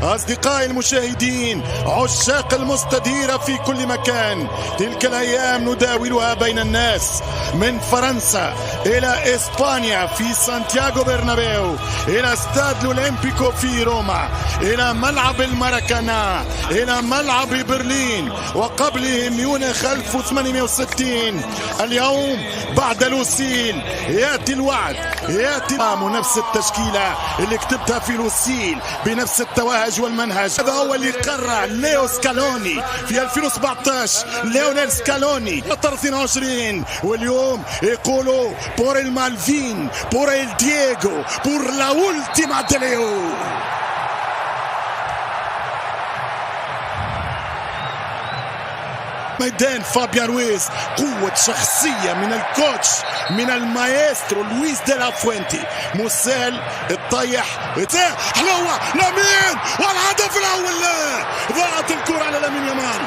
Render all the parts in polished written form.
أصدقائي المشاهدين عشاق المستديرة في كل مكان، تلك الأيام نداولها بين الناس من فرنسا إلى إسبانيا في سانتياغو برنابيو، إلى استاد الأولمبيكو في روما، إلى ملعب الماراكانا، إلى ملعب برلين، وقبله ميونخ 1860. اليوم بعد لوسيل يأتي الوعد، يأتي نفس التشكيلة اللي كتبتها في لوسيل بنفس التوهج والمنهج. هذا هو اللي قرر ليو سكالوني في 2017، ليونيل سكالوني 22، واليوم يقولوا بور المالفين، بور الدييغو، بور لا أولتيما دي ليو. ميدان فابيان رويز، قوة شخصية من الكوتش، من المايسترو لويس دي لا فوينتي. مسال الطيح حلوة لامين، والهدف الأول. ضاعت الكرة على لامين يامال،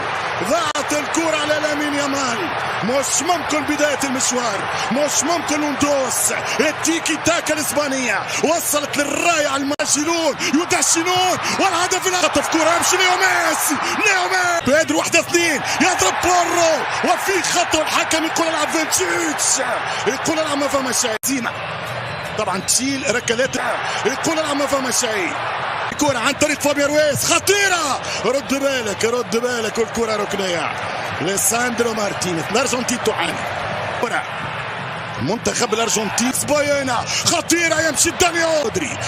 ضاعت الكرة على لامين يامال. مش ممكن بداية المشوار، مش ممكن ندوس. التيكي تاكا الإسبانية وصلت للراية، الماجنون يدشنون، والهدف خطف كرة يمشي ليو ميسي، ليو ميسي بيدرو 1-2 يضرب بورو، وفي خطأ الحكم يقول العب فينتشيتش، يقول العب ما فما شيء. زيمة طبعا تشيل ركلات، يقول العب ما فما شيء. الكرة عن طريق فابيان رويز خطيرة، رد بالك رد بالك، والكرة ركنية ليساندرو مارتينيز. الأرجنتين تعاني. كرة المنتخب الأرجنتين، باينا خطيرة، يمشي دانيال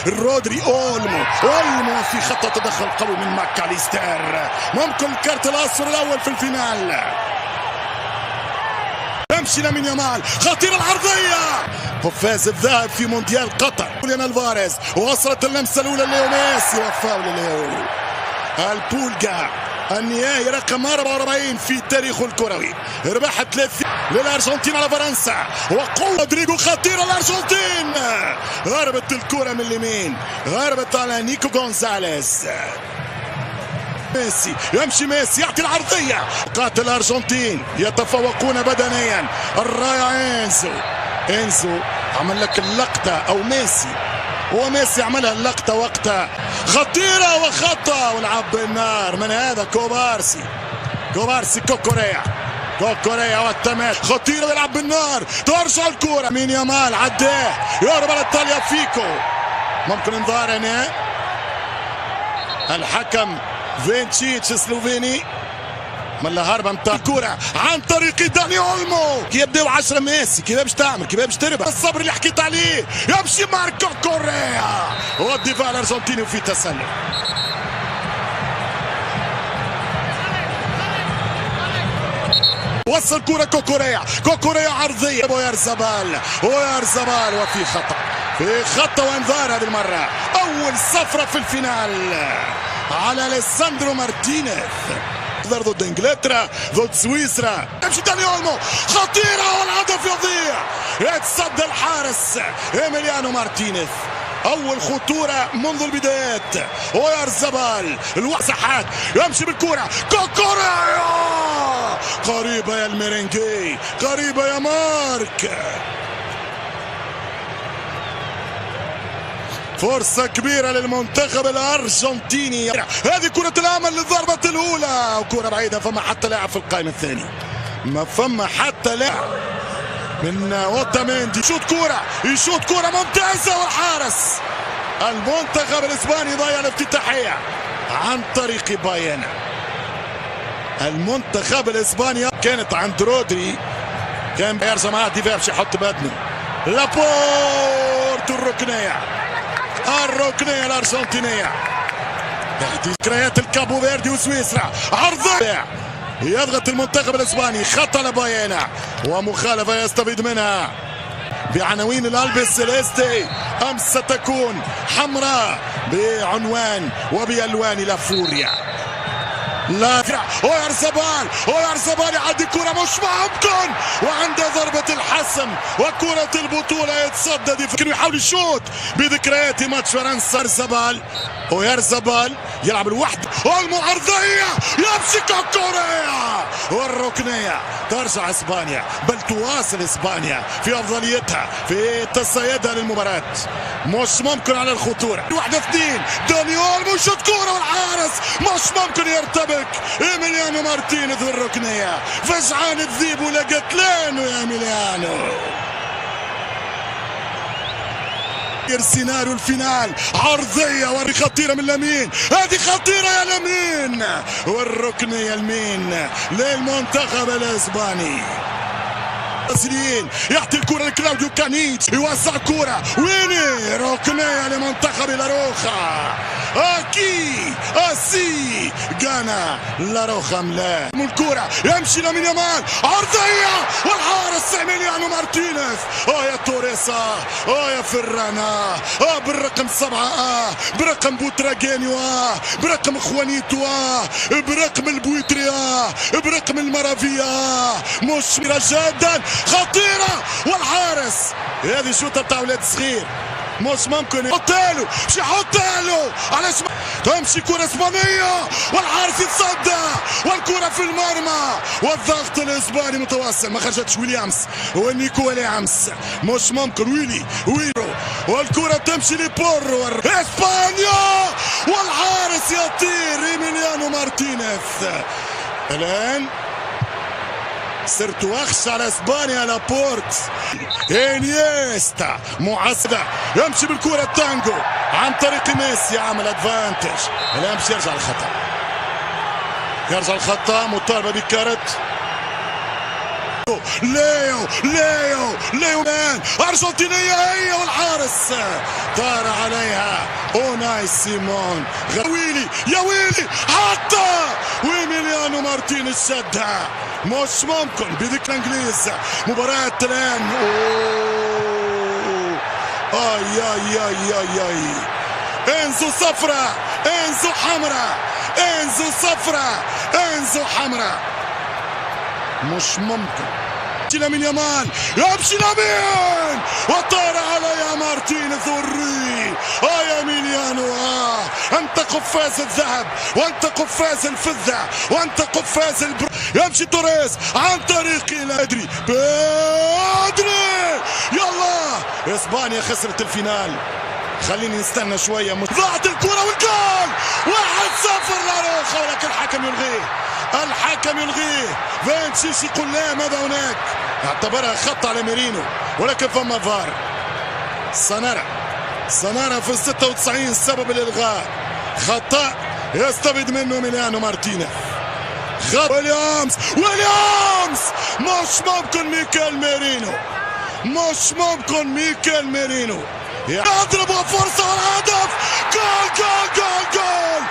رودري أولمو في خطة تدخل قوي من ماكاليستر، ممكن الكارت الأصفر الأول في الفينال. يمشي لامين يامال، خطيرة العرضية، قفاز الذهب في مونديال قطر. جوليان الفاريز، وصلت اللمسة الأولى ليو ميسي، وفاول ليو. البولجا النهائي رقم 44 في تاريخه الكروي، ربحت 3 للأرجنتين على فرنسا، وقوة رودريجو خطيرة. الأرجنتين هربت الكرة من اليمين، هربت على نيكو غونزاليز. ميسي يمشي، ميسي يعطي العرضية. قاتل الأرجنتين يتفوقون بدنيا. الراية إنزو عمل لك اللقطة، أو ميسي، هو ميسي عملها اللقطة وقتها، خطيرة وخطأ، ولعب بالنار. من هذا؟ كوبارسي كوكوريا والتماس، خطيرة يلعب بالنار، ترجع الكرة من يامال، عداه يهرب على ايطاليا فيكو، ممكن انذار هنا. الحكم فينتشيتش سلوفيني ملا هربة متاع الكرة عن طريق داني أولمو. كيف يبدأوا 10 ميسي، كيف باش تعمل، كيف باش تربح؟ الصبر اللي حكيت عليه، يمشي ماركو كوريا، والدفاع الأرجنتيني في تسلل. وصل كرة كوكوريا عرضية، ويرزبال وفي خطأ وانذار هذه المرة. أول صفرة في الفينال على ليساندرو مارتينيز، ضد انجلترا ضد سويسرا. يمشي داني أولمو، خطيرة والهدف يضيع، يتصدى الحارس إيميليانو مارتينيز. أول خطورة منذ البدايات. ويرزبال الوسحات، يمشي بالكرة كوكوريا، قريبة يا الميرينجي، قريبة يا مارك. فرصة كبيرة للمنتخب الأرجنتيني. هذه كرة الأمل للضربة الأولى، وكرة بعيدة، فما حتى لاعب في القائمة الثاني، ما فما حتى لاعب من اوتاميندي. يشوط كرة ممتازة، والحارس المنتخب الإسباني ضيع الافتتاحية عن طريق باينا. المنتخب الإسباني كانت عند رودري، كان بيرجع معاه ديفا باش يحط بدنه. لابورت الركنية الأرجنتينية، ذكريات الكابو فيردي وسويسرا، عرضية يضغط المنتخب الإسباني، خطأ لباينا، ومخالفة يستفيد منها بعناوين الألبس سيليستي. أم ستكون حمراء بعنوان وبألوان لافوريا. لا ويرزبال يعدي كرة مش ممكن، وعنده ضربة الحسم وكرة البطولة، يتصدى يمكن يحاول يشوط بذكريات ماتش فرنسا. ويرزبال يلعب الوحدة، والمعرضية يمسك كوريا، والركنية ترجع اسبانيا، بل تواصل اسبانيا في افضليتها في تصيدها للمباراة. مش ممكن على الخطورة. 1-2 دانيال مش كورة والحارس مش ممكن يرتبك. إيميليانو مارتينيز والركنية فجعان الذيب ولقت لانه يا إيميليانو. سيناريو الفينال، عرضية خطيرة من لامين، هذه خطيرة يا لامين، والركنية المين للمنتخب الاسباني. يعطي الكرة لكلاوديو كانيتش، يوسع كرة ويني، ركنية لمنتخب لاروخا. اكي اسي غانا لاروخا ملا من الكرة، يمشي لامين يامال، عرضية والحارس إيميليانو مارتينيز. يا توريسا، يا فرانا، بالرقم 7، برقم بوتراجينيو، برقم خوانيتو، برقم البويتريا، برقم المرافيا. مثمرة جدا، خطيرة، والحارس هذه شوطة بتاع ولاد صغير مش ممكن يحطها مش يحطها علاش تمشي كرة اسبانية والحارس يتصدى والكرة في المرمى والضغط الاسباني متواصل. ما خرجتش ويليامز ونيكو ويليامز، مش ممكن. ويلو والكرة تمشي لبورو اسبانيا والحارس يطير إيميليانو مارتينيز. الآن صرت اخشى على اسبانيا. لابورت، انيستا معسكر، يمشي بالكرة التانجو عن طريق ميسي، يعمل ادفانتج. الان مش يرجع الخطا، يرجع الخطا، مطالبة بكارت. ليو مان، ارجنتينية هي، والحارس طار عليها اوناي سيمون. ويلي يا ويلي حتى، وإيميليانو مارتينيز شدها. مش ممكن بذيك الانجليز. مباراة الان، اي انزو صفرة، انزو حمراء، انزو صفرة، انزو حمراء. مش ممكن. لامين يامال، يمشي لامين وطار على مارتينيز والري. يا إيميليانو، انت قفاز الذهب، وانت قفاز الفضة، وانت قفاز يمشي توريس عن طريق ادري بدري. يلا اسبانيا خسرت الفينال. خليني نستنى شوية. ضاعت الكرة والجول، 1-0 لاروخا، ولكن الحكم يلغيه. الحكم يلغيه. فانتشيش يقول لا، ماذا هناك؟ اعتبرها خط على ميرينو، ولكن فما فار. سنرى في 96 سبب الالغاء، خطأ يستبد منه إيميليانو مارتينيز. ويليامز مش ممكن. ميكيل ميرينو يضرب فرصة والهدف. جول جول جول جول.